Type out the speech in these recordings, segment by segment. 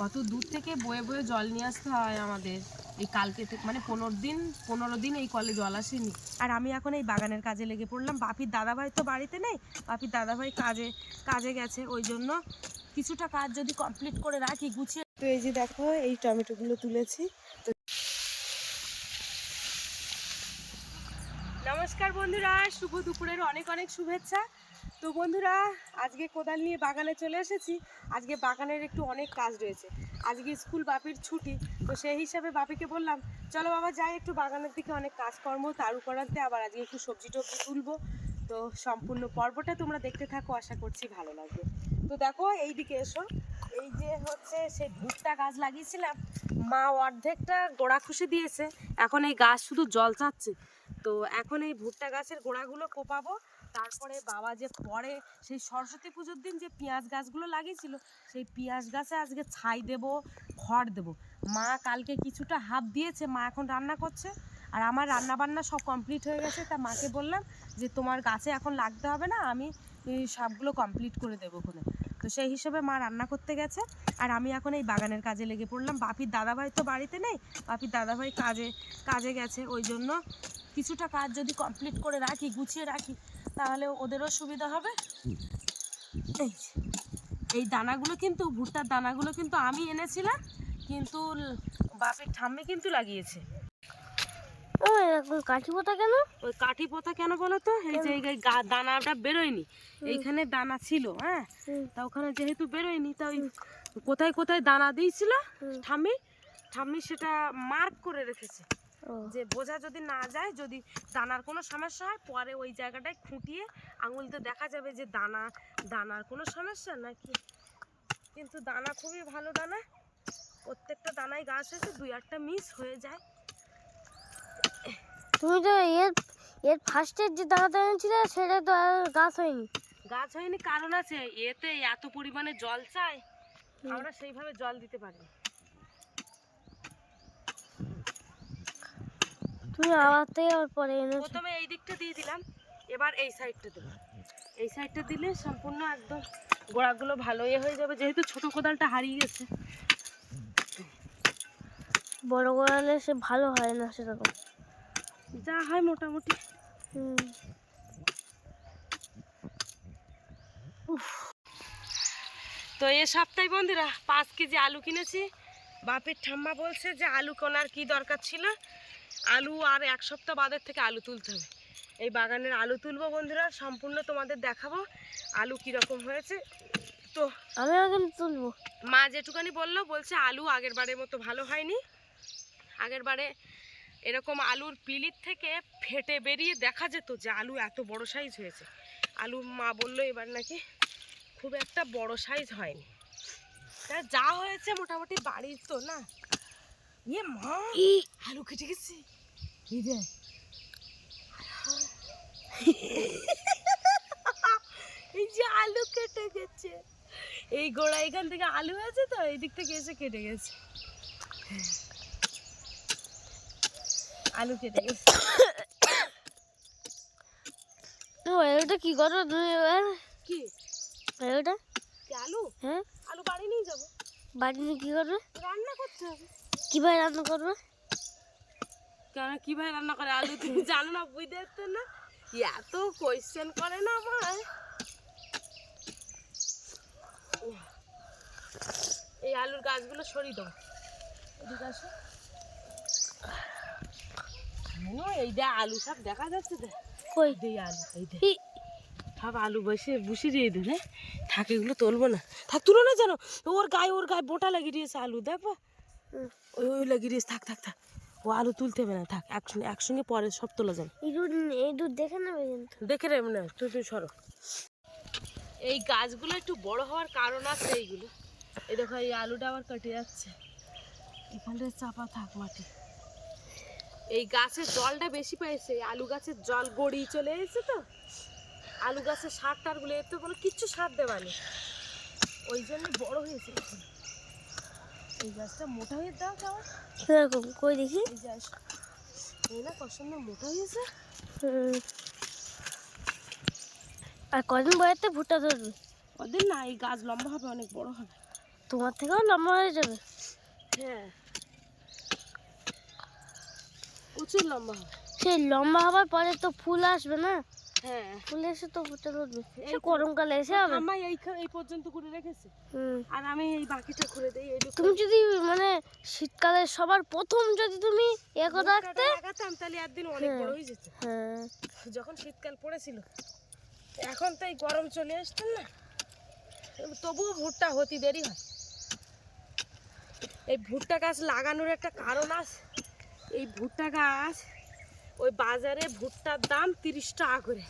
কত দূর থেকে বয়ে বয়ে জল নিয়ে আসতে হয় আমাদের। এই কালকে থেকে মানে 15 দিন এই কলে জল আসেনি। আর আমি এখন এই বাগানের কাজে লেগে পড়লাম। বাপির দাদাভাই তো বাড়িতে নেই, বাপির দাদাভাই কাজে গেছে, ওই জন্য কিছুটা কাজ যদি কমপ্লিট করে রাখি গুছিয়ে। তো এই যে দেখো এই টমেটোগুলো তুলেছি। নমস্কার বন্ধুরা, শুভ দুপুরের অনেক অনেক শুভেচ্ছা। তো বন্ধুরা, আজকে কোদাল নিয়ে বাগানে চলে এসেছি। আজকে বাগানের একটু অনেক কাজ রয়েছে। আজকে স্কুল বাপির ছুটি, তো সেই হিসাবে বাপিকে বললাম চলো বাবা যাই একটু বাগানের দিকে, অনেক কাজকর্ম তার উপরান্তে আবার আজকে একটু সবজি টবজি তুলবো। তো সম্পূর্ণ পর্বটা তোমরা দেখতে থাকো, আশা করছি ভালো লাগবে। তো দেখো এই দিকে এসো। এই যে হচ্ছে সেই ভুট্টা গাছ লাগিয়েছিলাম, মা অর্ধেকটা গোড়া খুশি দিয়েছে, এখন এই গাছ শুধু জল চাচ্ছে। তো এখন এই ভুট্টা গাছের গোড়াগুলো কোপাবো, তারপরে বাবা যে পরে সেই সরস্বতী পুজোর দিন যে পেঁয়াজ গাছগুলো লাগিয়েছিল, সেই পেঁয়াজ গাছে আজকে ছাই দেবো, খড় দেবো। মা কালকে কিছুটা হাফ দিয়েছে, মা এখন রান্না করছে। আর আমার রান্না বান্না সব কমপ্লিট হয়ে গেছে। তা মাকে বললাম যে তোমার গাছে এখন লাগতে হবে না, আমি সবগুলো কমপ্লিট করে দেবো ওখানে। তো সেই হিসেবে মা রান্না করতে গেছে, আর আমি এখন এই বাগানের কাজে লেগে পড়লাম। বাপির দাদাভাই তো বাড়িতে নেই, বাপির দাদাভাই কাজে গেছে, ওই জন্য কিছুটা কাজ যদি কমপ্লিট করে রাখি, গুছিয়ে রাখি, তাহলে ওদেরও সুবিধা হবে। এই দানাগুলো কিন্তু, ভুট্টার দানাগুলো কিন্তু আমি এনেছিলাম, কিন্তু বাপের ঠাম্মি কিন্তু লাগিয়েছে। কাঠি পোতা কেন? ওই কাঠি পোতা কেন বলো তো, এই যে দানাটা বেরোয়নি, এইখানে দানা ছিল, হ্যাঁ, তা ওখানে যেহেতু বেরোয়নি, তা ওই কোথায় কোথায় দানা দিয়েছিল ঠাম্মি সেটা মার্ক করে রেখেছে, যে বোঝা যদি না যায়, যদি দানার কোনো সমস্যা হয় পরে ওই জায়গাটায় খুঁটিয়ে আঙুলতে দেখা যাবে যে দানার কোনো সমস্যা নাকি। কিন্তু দানা খুবই ভালো দানা, প্রত্যেকটা দানায় গাছ আছে, 2-8টা মিস হয়ে যায়। তুমি তো এর ফার্স্টের যে দানাটা এনেছিলে সেটা তো আর গাছ হয়নি। কারণ আছে, এতে এত পরিমাণে জল চাই, আমরা সেইভাবে জল দিতে পারি। তুমি আবার থেকে আবার পরে প্রথমে এই দিকটা দিয়ে দিলাম, এবার এই সাইডটা দেবো। এই সাইডটা দিলে সম্পূর্ণ একদম গোড়াগুলো ভালো হয়ে যাবে, যেহেতু ছোট কোদালটা হারিয়ে গেছে। বড় গোড়ালে সে ভালো হয় না, সেরকম যা হয় মোটামুটি। তো এ সপ্তাহে বন্ধুরা 5 কেজি আলু কিনেছি। বাপের ঠাম্মা বলছে যে আলু কেনার কি দরকার ছিল, আলু আর 1 সপ্তাহ বাদের থেকে আলু তুলতে হবে। এই বাগানের আলু তুলবো বন্ধুরা, সম্পূর্ণ তোমাদের দেখাবো আলু কীরকম হয়েছে। তো আমিও কিন্তু তুলবো। মা যেটুকানি বলছে আলু আগের বারের মতো ভালো হয়নি। আগের বারে এরকম আলুর পিলির থেকে ফেটে বেরিয়ে দেখা যেত যে আলু এত বড় সাইজ হয়েছে। আলু মা বললো এবার নাকি খুব একটা বড় সাইজ হয়নি। তা যা হয়েছে মোটামুটি বাড়ির তো না। ইয়ে মা, আলু কেটে গেছে, এই যে আলু কেটে গেছে, এই গোড়া এখান থেকে আলু হয়েছে, তো এই দিক থেকে এসে কেটে গেছে, আলু কেটে গেছে। এটা কি করো তুমি এবার? কি এটা আলু? হ্যাঁ, আলু বাড়ি নিয়ে যাবো। বাড়ি নিয়ে কি করবে? রান্না করতে হবে। কিভাবে রান্না করবে? কেন কিভাবে রান্না করে আলু তুমি জানো না, বুঝতে পারতেন না? এত কোয়েশ্চেন করে না আমার। এই আলুর গাছগুলো সরিয়ে দাও, এদিকে আসো। এই যে আলু সব দেখা যাচ্ছে, কই এই আলু, এই যে সব আলু বসিয়ে দেবে, থাকে এগুলো তুলবো না, থাক তুলো না, জানো ওর গায়ে বোটা লাগিয়ে দিয়েছে আলু, দেখো ওই লাগিয়ে দিয়েছে, থাক থাক থাক, ও আলু তুলতে হবে না, থাক একসঙ্গে পরে সব তোলা যাবে। এই দুধ দেখে নেবে, কিন্তু দেখে নেবে না, তুই সরো। এই গাছগুলো একটু বড় হওয়ার কারণ আছে, এইগুলো এই দেখো, এই আলুটা আবার কেটে যাচ্ছে, এখানটায় চাপা থাক মাটি। এই গাছের জলটা বেশি পেয়েছে, আলু গাছের জল গড়িয়ে চলে এসেছে, তো আলু গাছের সার টারগুলো এতে কোনো কিচ্ছু সার দেওয়ানি, ওই জন্য বড় হয়েছে। এই গাছটা মোটা হয়ে দাও কেমন সেরকম কই দেখি। এই গাছ এই না কত সুন্দর মোটা হয়েছে। আর কদিন বয়সে ভুট্টা ধরবে? কদিন না, এই গাছ লম্বা হবে, অনেক বড় হবে। তো তোমার থেকেও লম্বা হয়ে যাবে। হ্যাঁ, প্রচুর লম্বা হবে। সেই লম্বা হবার পরে তো ফুল আসবে না? হ্যাঁ, ফুল এসে তো ফুটে উঠবে। এই সে তো। গরমকালে এসে হবে। ঠাম্মা এই পর্যন্ত করে রেখেছে, আর আমি এই বাকিটা করে দেই। তুমি যদি মানে শীতকালে সবার প্রথম যদি তুমি রাখতে লাগাতাম তাহলে একদিন অনেক বড় হয়ে যেত। হ্যাঁ, যখন শীতকাল পড়েছিল, এখন তো এই গরম চলে আসছে না, তবুও ভুট্টা হতে দেরি হয়। এই ভুট্টা গাছ লাগানোর একটা কারণ আছে। এই ভুট্টা গাছ ওই বাজারে ভুট্টার দাম 30 টাকা করে,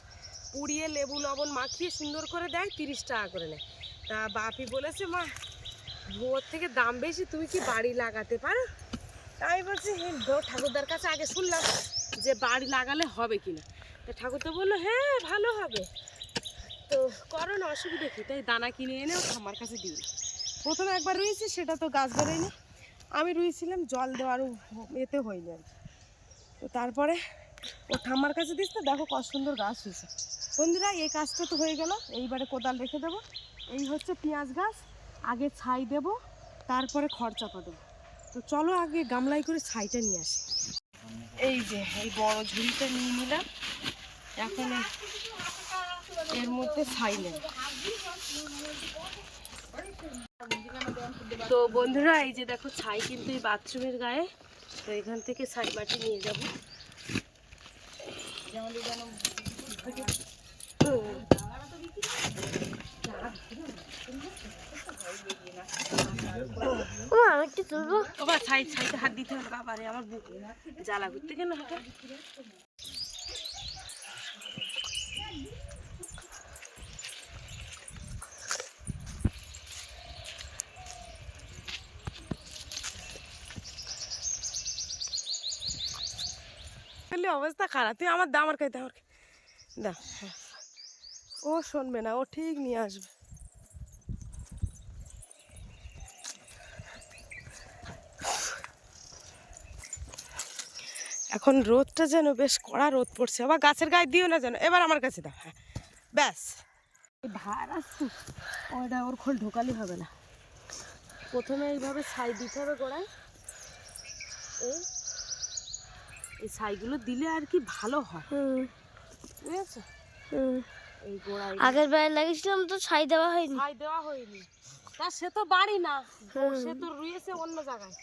পুড়িয়ে লেবু লবণ মাখিয়ে সুন্দর করে দেয়, 30 টাকা করে নেয়। তা বাপি বলেছে, মা ওর থেকে দাম বেশি, তুমি কি বাড়ি লাগাতে পারো? তাই বলছি, ঠাকুরদার কাছে আগে শুনলাম যে বাড়ি লাগালে হবে কিনা। তা ঠাকুর তো বললো হ্যাঁ ভালো হবে, তো করো না, অসুবিধা কি। তাই দানা কিনে এনে ও ঠাম্মার কাছে দিই। প্রথমে একবার রুইছি, সেটা তো গাছ বেরোয়নি। আমি রুইছিলাম, জল দেওয়ার এতে হয়নি আর কি। তো তারপরে ও ঠাম্মার কাছে দিস, তো দেখো কত সুন্দর গাছ হয়েছে। বন্ধুরা, এই কাজটা তো হয়ে গেল। এইবারে কোদাল রেখে দেবো। এই হচ্ছে পেঁয়াজ গাছ, আগে ছাই দেবো, তারপরে খড় চাপা দেবো। তো চলো আগে গামলায় করে ছাইটা নিয়ে আসি। এই যে এই বড় ঝুড়িটা নিয়ে নিলাম, এখন এর মধ্যে ছাই নেব। তো বন্ধুরা, এই যে দেখো ছাই কিন্তু এই বাথরুমের গায়ে, তো এখান থেকে ছাই মাটি নিয়ে যাব। আমি একটু তুলবো। বাবা ছাইতে হাত দিতে হবে, বাবা রে আমার বুক জ্বালা করতে কেন হাঁটা। অবস্থা খারাপ, তুই আমার দাম আর খাইতে আমার দা। ও শুনবে না, ও ঠিক নিয়ে আসবে। এখন রোদটা যেন বেশ কড়া রোদ পড়ছে, আবার গাছের গায়ে দিও না যেন। এবার আমার কাছে দাও। হ্যাঁ ব্যাস, ভার আসছে, ওটা ওর খোল ঢোকালি হবে না। প্রথমে এইভাবে ছাই দিতে হবে গোড়ায়। এই ছাইগুলো দিলে আর কি ভালো হয়, বুঝেছো? এই গোড়ায় আগের বার লাগিয়েছিলাম তো ছাই দেওয়া হয়নি। ছাই দেওয়া হয়নি, তা সে তো বাড়ি না, সে তো রুয়েছে অন্য জায়গায়,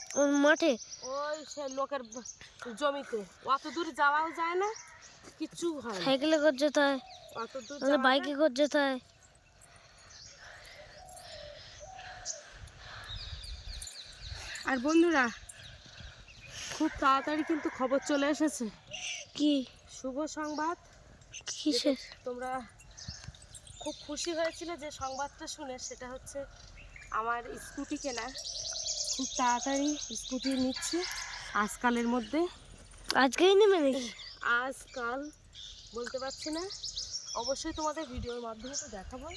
মাঠে, ওই সে লোকের জমিতে। অত দূর যাওয়াও যায় না, কিচ্ছু হয় না। সাইকেলে করে যেতে হয়, অত দূর বাইকে করে যেতে হয়। আর বন্ধুরা, খুব তাড়াতাড়ি কিন্তু খবর চলে এসেছে। কি শুভ সংবাদ। কিসের? তোমরা খুব খুশি হয়েছিলে যে সংবাদটা শুনে, সেটা হচ্ছে আমার স্কুটি কেনা। খুব তাড়াতাড়ি স্কুটি নিচ্ছি, আজকালের মধ্যে। আজকেই নেবে নাকি? আজকাল বলতে পারছি না, অবশ্যই তোমাদের ভিডিওর মাধ্যমে তো দেখাবো।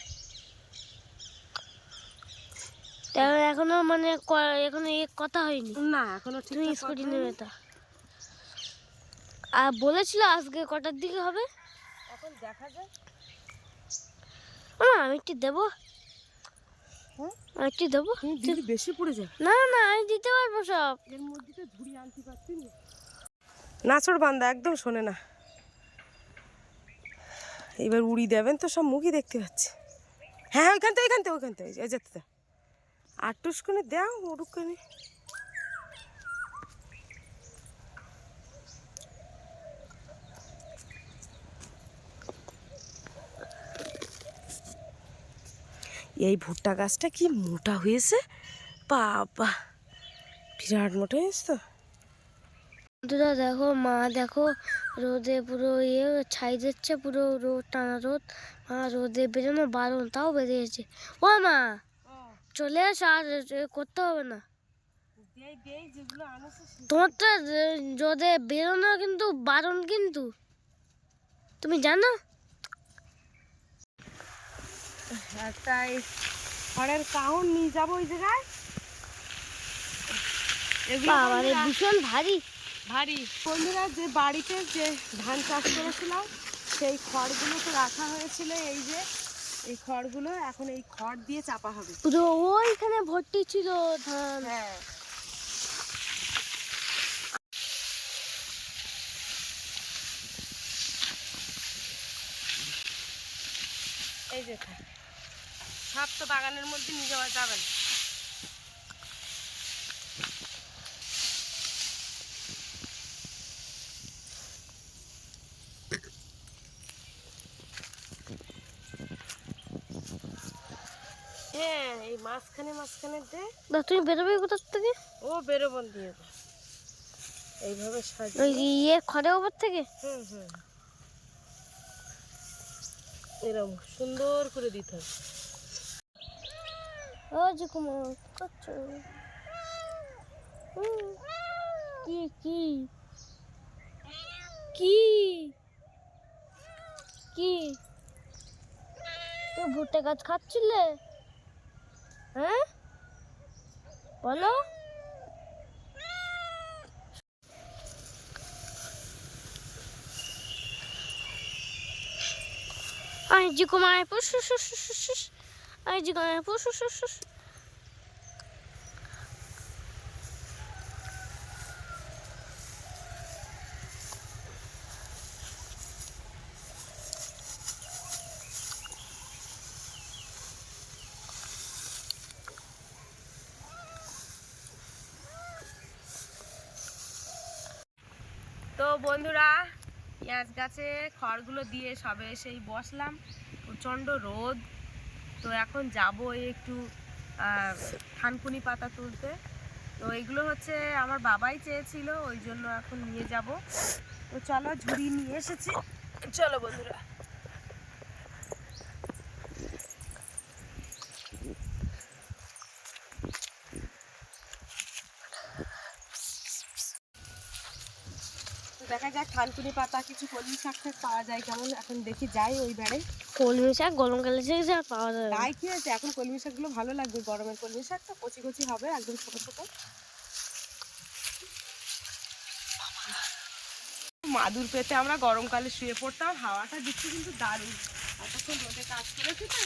এখনো মানে এখনো কথা হয়নি না, এখনো ঠিক স্কুটি নেবে তা। আর বলেছিল আজকে কটার দিকে হবে, এখন দেখা যায়। আমি একটু দেবো। হ্যাঁ, আমি একটু দেবো। দিদি বেশি পড়ে যায়। না না, আমি দিতে পারবো সব। এর মধ্যে তো ঝুড়ি আনতে পারছি না। নাচড় বান্দা একদম শোনে না। এবার উড়ি দেবেন তো সব মুখই দেখতে পাচ্ছি। হ্যাঁ, ওইখান থেকে এই যেতে আর টুসকুনি দেও উড়ুকুনি। এই ভুট্টা গাছটা কি মোটা হয়েছে, বাবা বিরাট মোটা হয়েছে তো। বন্ধুরা দেখো, মা দেখো রোদে পুরো ছাই দিচ্ছে, পুরো রোদ, টানা রোদ। মা রোদে বেরোনো বারণ, তাও বেরিয়েছে। ও মা, চলে আসো, আর করতে হবে না। তোমার তো রোদে বেরোনো কিন্তু বারণ, কিন্তু তুমি জানো। তাই খড়ের কাউন নিয়ে যাবো ওই জায়গায়। বাবারে ভীষণ ভারী ভারী। বন্ধুরা, যে বাড়িতে যে ধান চাষ করেছিলাম, সেই খড়গুলো তো রাখা হয়েছিল এই যে এই খড়গুলো এখন এই খড় দিয়ে চাপা হবে। পুরো ওইখানে ভর্তি ছিল ধান। হ্যাঁ, এই যে সব তো বাগানের মধ্যে নিয়ে যাওয়া যাবে না। হ্যাঁ, এই মাঝখানে দে। না তুমি বেরোবে কোথার থেকে? ও বেরোবন দিয়ে দে এইভাবে ওই সাজিয়ে। ইয়ে খড়ের উপর থেকে? হুম হুম, এরকম সুন্দর করে দিতে হবে। ও যে কুমার করছো কি কি কি কি তুই ভুট্টা গাছ খাচ্ছিলে? হ্যাঁ বলো। আই জি কুমার পুষ আই জি কুমার পুষ। তো বন্ধুরা, পেঁয়াজ গাছে খড়গুলো দিয়ে সবে এসেই বসলাম, প্রচণ্ড রোদ। তো এখন যাবো একটু থানকুনি পাতা তুলতে। তো এগুলো হচ্ছে আমার বাবাই চেয়েছিল, ওই জন্য এখন নিয়ে যাব। তো চলো, ঝুড়ি নিয়ে এসেছি, চলো বন্ধুরা। দেখা যাক থানকুনি পাতা, কিছু কলমি শাক টাক পাওয়া যায় কেমন। এখন দেখি যাই ওই বাড়ি। কলমি শাক গরমকালে যে আর পাওয়া যায় না। তাই কি আছে, এখন কলমি শাকগুলো ভালো লাগবে, গরমের কলমি শাক তো কচি কচি হবে, একদম ছোট ছোট। মাদুর পেতে আমরা গরমকালে শুয়ে পড়তাম, হাওয়াটা দিচ্ছে কিন্তু দারুণ। এতক্ষণ রোদে কাজ করেছি তো।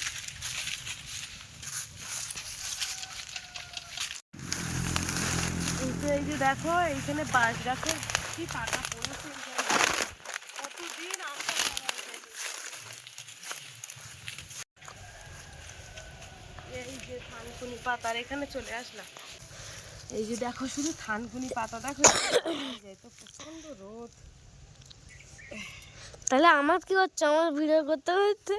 এই যে দেখো, এইখানে বাঁশ গাছের কি পাতা পড়েছে, কতদিন আমটা খাওয়া হয়েছে। এই যে থানকুনি পাতার এখানে চলে আসলাম। এই যে দেখো, শুধু থানকুনি পাতা দেখো, তো প্রচন্ড রোদ। তাহলে আমার কি হচ্ছে? আমার ভিডিও করতে হচ্ছে।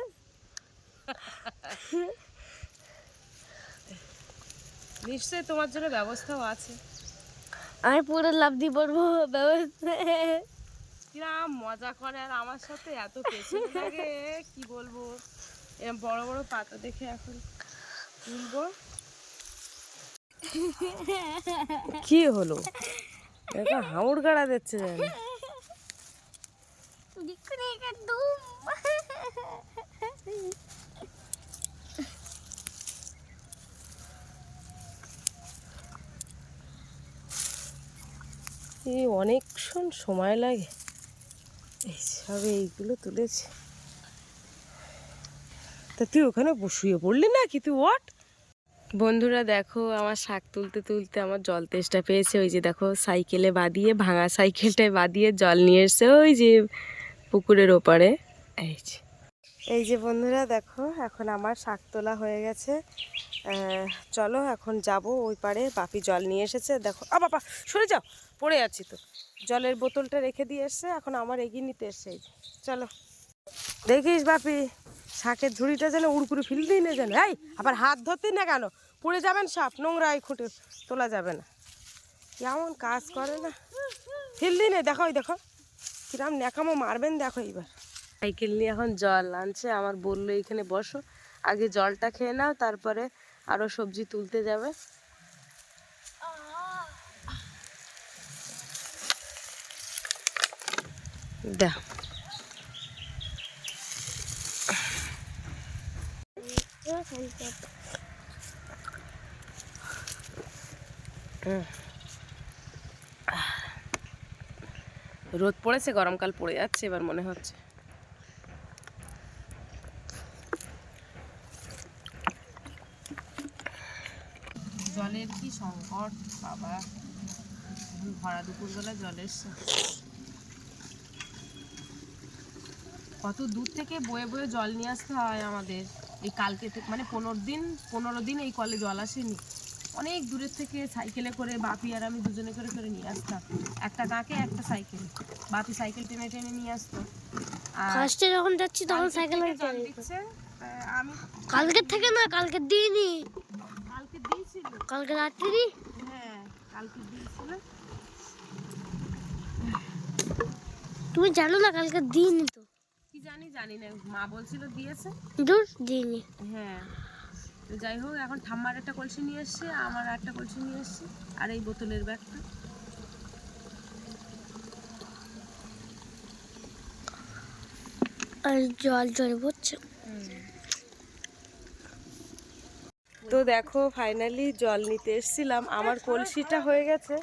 নিশ্চয়ই তোমার জন্য ব্যবস্থাও আছে। আমি পুরো লাভ দিয়ে পড়বো ব্যবস্থা। কিরম মজা করে আর আমার সাথে, এত পেছনে লাগে কি বলবো। এরকম বড় বড় পাতা দেখে এখন তুলবো। কি হলো, এটা হাউড় গাড়া দিচ্ছে জানি। এই অনেকক্ষণ সময় লাগে এইসব, এইগুলো তুলেছে। তা তুই ওখানে শুয়ে পড়লি না কি? তুই ওঠ। বন্ধুরা দেখো, আমার শাক তুলতে তুলতে আমার জল তেষ্টা পেয়েছে। ওই যে দেখো, সাইকেলে বাদিয়ে, ভাঙা সাইকেলটায় বাদিয়ে জল নিয়ে এসছে ওই যে পুকুরের ওপারে। এই যে বন্ধুরা দেখো, এখন আমার শাক তোলা হয়ে গেছে। চলো এখন যাব ওই পারে। বাপি জল নিয়ে এসেছে, দেখো। বাবা সরে যাও, পড়ে যাচ্ছি তো। জলের বোতলটা রেখে দিয়ে এসছে, এখন আমার এগিয়ে নিতে এসছে। এই যে চলো, দেখিস বাপি শাকের ঝুড়িটা যেন উড়কুড়ি ফেলতেই না যেন। এই আবার হাত ধরতেই না কেন, পড়ে যাবেন সাপ, নোংরা এই খুঁটে তোলা যাবে না। কেমন কাজ করে না, ফেলতেই নেই। দেখো, ওই দেখো কিরম ন্যাকামো মারবেন, দেখো এইবার। সাইকেল নিয়ে এখন জল আনছে, আমার বললো এখানে বসো, আগে জলটা খেয়ে নাও, তারপরে আরো সবজি তুলতে যাবে। দেখ রোদ পড়েছে, গরমকাল পড়ে যাচ্ছে এবার মনে হচ্ছে। জলের কি সংকট বাবা, ভরা দুপুরবেলা জল এসছে। কত দূর থেকে বয়ে বয়ে জল নিয়ে আসতে হয় আমাদের। এই কালকে থেকে মানে 15 দিন এই কলে জল আসেনি। অনেক দূরের থেকে সাইকেলে করে বাপি আর আমি দুজনে করে করে নিয়ে আসতাম, একটা কাকে একটা সাইকেল। বাপি সাইকেল টেনে টেনে নিয়ে আসতো। আর ফার্স্টে যখন যাচ্ছি তখন কালকে সাইকেল থেকে জল দিচ্ছে, আমি কালকের থেকে না, কালকে দিইনি, কালকে দিয়েছিল। কালকে রাত্রি। হ্যাঁ কালকে দিয়েছিল। তুমি জানো না কালকে দিইনি তো? কি জানি না, মা বলছিল দিয়েছে। দূর দিইনি। হ্যাঁ তো যাই হোক, এখন ঠাম্মার একটা কলসি নিয়ে এসছে, আমার একটা কলসি নিয়ে এসছে, আর এই বোতলের ব্যাগটা। আর জল জল পড়ছে। তো দেখো ফাইনালি জল নিতে এসেছিলাম, আমার কলসিটা হয়ে গেছে,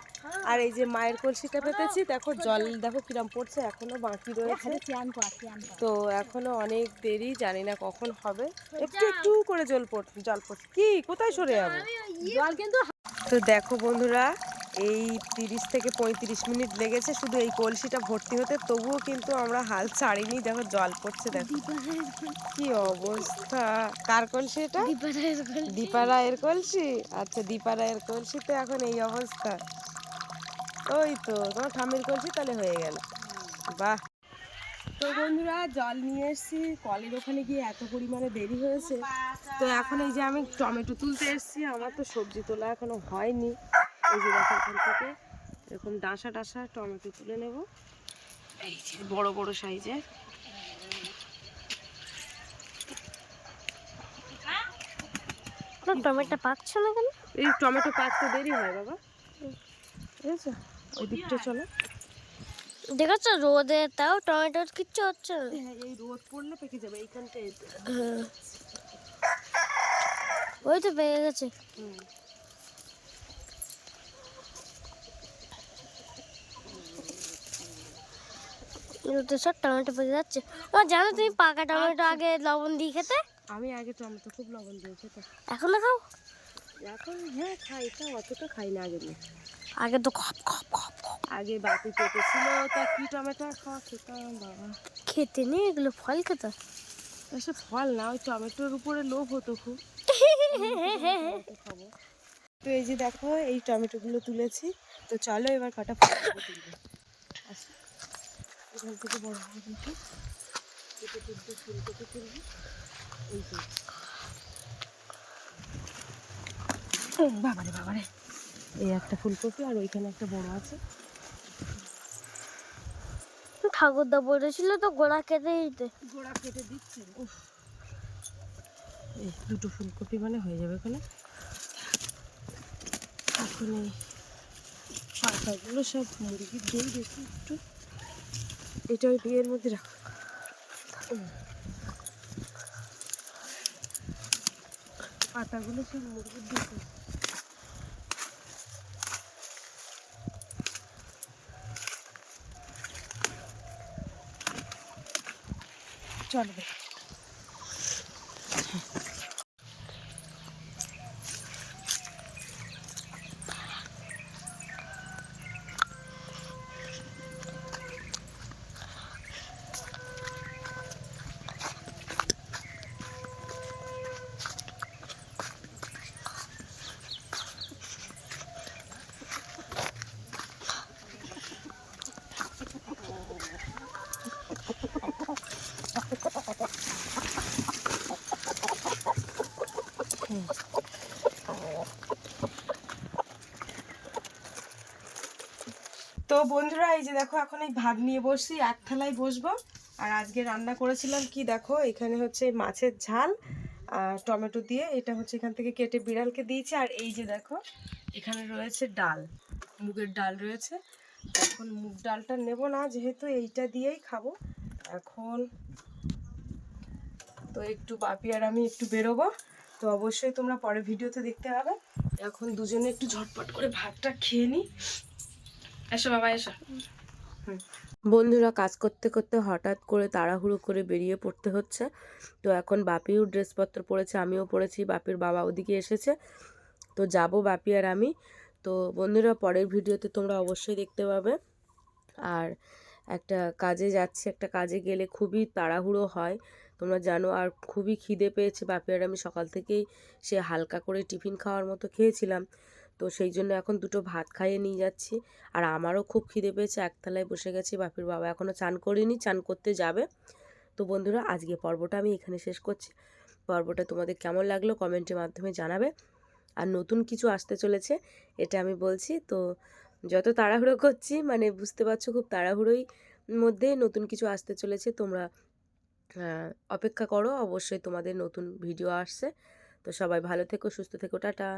আর এই যে মায়ের কলসিটা পেতেছি। দেখো জল দেখো কিরম পড়ছে, এখনো বাকি রয়েছে। তো এখনো অনেক দেরি, জানি না কখন হবে। একটু একটু করে জল পড়ছে। কি কোথায় সরে যাবো জল কিন্তু। তো দেখো বন্ধুরা, এই 30 থেকে 35 মিনিট লেগেছে শুধু এই কলসিটা ভর্তি হতে, তবুও কিন্তু আমরা হাল ছাড়িনি। দেখো জল পড়ছে, দেখো কি অবস্থা। কার কলসি এটা? দীপা রায়ের কলসি। আচ্ছা দীপা রায়ের কলসিতে এখন এই অবস্থা। ওই তো তোমার ঠাম্মির কলসি তাহলে হয়ে গেল। বাহ। তো বন্ধুরা জল নিয়ে এসেছি, কলের ওখানে গিয়ে এত পরিমাণে দেরি হয়েছে। তো এখন এই যে আমি টমেটো তুলতে এসেছি, আমার তো সবজি তোলা এখনো হয়নি। এই যে দেখো এখান থেকে এরকম ডাঁসা ডাঁসা টমেটো তুলে নেব, এই যে বড় বড় সাইজের। টমেটো পাচ্ছে না কেন? এই টমেটো পাকতে দেরি হয় বাবা, ঠিক আছে? ওই দিকটা চলো। দেখেছো রোদে তাও টমেটোর কিচ্ছু হচ্ছে না। হ্যাঁ এই রোদ পড়লে পেকে যাবে এইখানটায়। ওই তো পেকে গেছে। রোদে সব টমেটো পেকে যাচ্ছে। ও জানো তুমি পাকা টমেটো আগে লবণ দিয়ে খেতে? আমি আগে টমেটো খুব লবণ দিয়ে খেতাম। এখনো খাও? এখন হ্যাঁ খাই, তা অতটা খাই না আগে নিয়ে। আগে তো খপ খপ খপ খপ আগে বাপি কেটেছিল, তা কি টমেটো খাওয়া খেতাম বাবা। খেতে নেই, এগুলো ফল খেতে। এসব ফল না, ওই টমেটোর উপরে লোভ হতো খুব। খাবো। তো এই যে দেখো এই টমেটোগুলো তুলেছি, তো চলো এবার কটা ফুলকপি তুলবো। আচ্ছা এখান থেকে বড় বড় দেখি কেটে টুকরো ফুলকপি তুলবো। এই যে বাবারে বাবারে, এই একটা ফুলকপি আর ওইখানে একটা বড় আছে। ঠাকুরদা বলেছিল তো গোড়া কেটে দিতে। গোড়া কেটে দিচ্ছে। এই দুটো ফুলকপি মানে হয়ে যাবে ওখানে। এখন এই পাতাগুলো সব মুরগির দিয়ে দেখি একটু, এটা ওই বিয়ের মধ্যে রাখো। পাতাগুলো সব মুরগির দিয়ে চলবে। তো বন্ধুরা এই যে দেখো এখন এই ভাত নিয়ে বসছি, এক থালায় বসবো। আর আজকে রান্না করেছিলাম কি দেখো, এখানে হচ্ছে মাছের ঝাল আর টমেটো দিয়ে, এটা হচ্ছে এখান থেকে কেটে বিড়ালকে দিয়েছি। আর এই যে দেখো এখানে রয়েছে ডাল, মুগের ডাল রয়েছে। এখন মুগ ডালটা নেব না, যেহেতু এইটা দিয়েই খাবো এখন। তো একটু বাপি আর আমি একটু বেরোবো, তো অবশ্যই তোমরা পরে ভিডিওতে দেখতে পাবে। এখন দুজনে একটু ঝটপট করে ভাতটা খেয়ে নিই। এসো বাবা এসো। বন্ধুরা কাজ করতে করতে হঠাৎ করে তাড়াহুড়ো করে বেরিয়ে পড়তে হচ্ছে। তো এখন বাপিও ড্রেসপত্র পরেছে, আমিও পরেছি, বাপির বাবা ওদিকে এসেছে। তো যাব বাপি আর আমি। তো বন্ধুরা পরের ভিডিওতে তোমরা অবশ্যই দেখতে পাবে। আর একটা কাজে যাচ্ছি, একটা কাজে গেলে খুবই তাড়াহুড়ো হয় তোমরা জানো, আর খুবই খিদে পেয়েছে। বাপি আর আমি সকাল থেকেই সে হালকা করে টিফিন খাওয়ার মতো খেয়েছিলাম, তো সেই জন্য এখন দুটো ভাত খাইয়ে নিয়ে যাচ্ছি। আর আমারও খুব খিদে পেয়েছে, একতলায় বসে গেছি। বাপির বাবা এখনও চান করেনি, চান করতে যাবে। তো বন্ধুরা আজকে পর্বটা আমি এখানে শেষ করছি। পর্বটা তোমাদের কেমন লাগলো কমেন্টের মাধ্যমে জানাবে। আর নতুন কিছু আসতে চলেছে এটা আমি বলছি। তো যত তাড়াহুড়ো করছি মানে বুঝতে পারছো, খুব তাড়াহুড়োই মধ্যে নতুন কিছু আসতে চলেছে। তোমরা অপেক্ষা করো, অবশ্যই তোমাদের নতুন ভিডিও আসছে। তো সবাই ভালো থেকো, সুস্থ থেকো, টাটা।